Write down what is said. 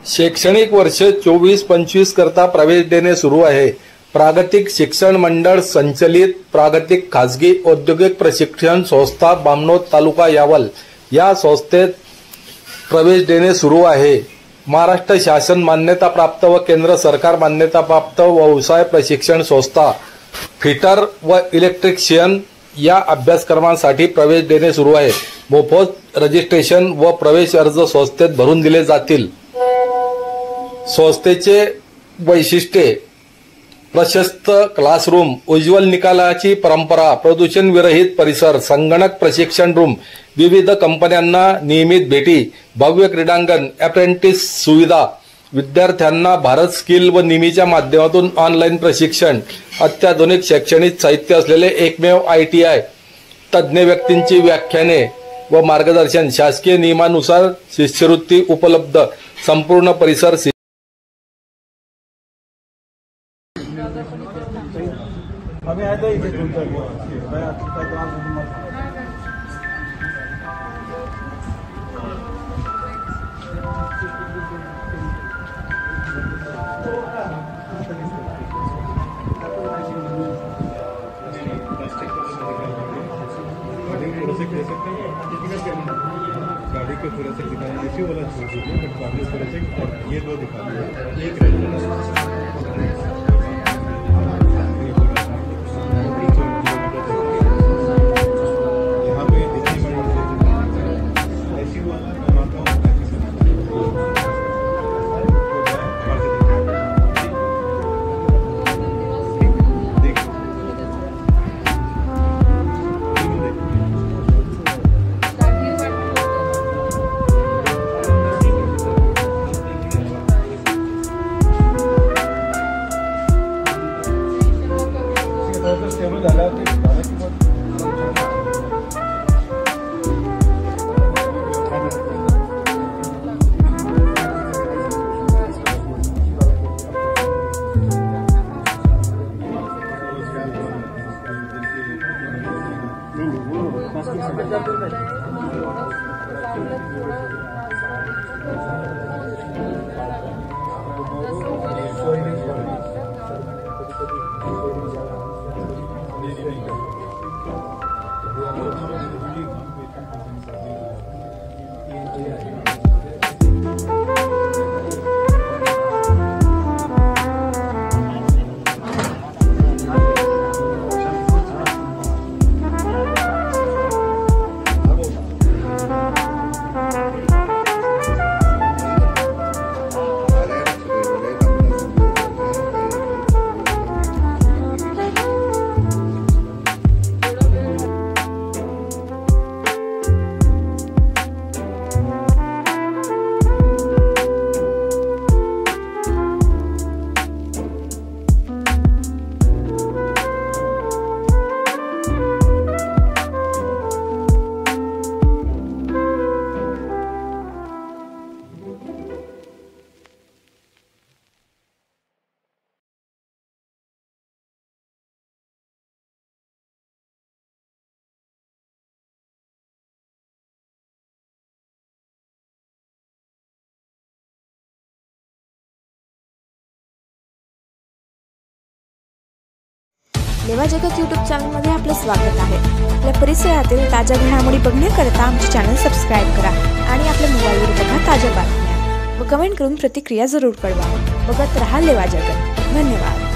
शैक्षणिक वर्ष 24-25 करता प्रवेश देणे सुरू आहे। प्रागतिक शिक्षण मंडळ संचलित प्रागतिक खासगी औद्योगिक प्रशिक्षण संस्था बामनोद तालुका यावल या संस्थेत प्रवेश देणे सुरू आहे। महाराष्ट्र शासन मान्यता प्राप्त व केंद्र सरकार मान्यता प्राप्त व्यवसाय प्रशिक्षण संस्था फिटर व इलेक्ट्रिशियन या अभ्यासक्रमांसाठी प्रवेश देणे सुरू आहे। मोफत रजिस्ट्रेशन व प्रवेश अर्ज संस्थेत भरून दिले जातील। संस्थेचे वैशिष्ट्ये: प्रशस्त क्लासरूम, उज्ज्वल निकालाची परंपरा, प्रदूषण विरहित परिसर, संगणक प्रशिक्षण रूम, विविध कंपन्यांना नियमित भेटी, भव्य क्रीडांगण, अप्रेंटिस सुविधा, विद्यार्थ्यांना भारत स्किल व निमीच्या माध्यमातून ऑनलाईन प्रशिक्षण, अत्याधुनिक शैक्षणिक साहित्य असलेले एकमेव ITI, तज्ज्ञ व्यक्तींची व्याख्याने व मार्गदर्शन, शासकीय नियमानुसार शिष्यवृत्ती उपलब्ध, संपूर्ण परिसर अभी आए थे इसे ढूंढ कर गाड़ी के पूरा से दिखाया ऐसी वाला छोड़ दीजिए, बट बाकी पूरा से ये दो दिखा दीजिए। एक लेवा जगत यूट्यूब चॅनलमध्ये आपले स्वागत आहे। आपल्या परिसरातील ताज्या घडामोडी बघण्याकरता आमचे चॅनल सबस्क्राइब करा आणि आपल्या मोबाईलवर बघा ताज्या बातम्या व कमेंट करून प्रतिक्रिया जरूर कळवा। बघत रहा लेवा जगत। धन्यवाद।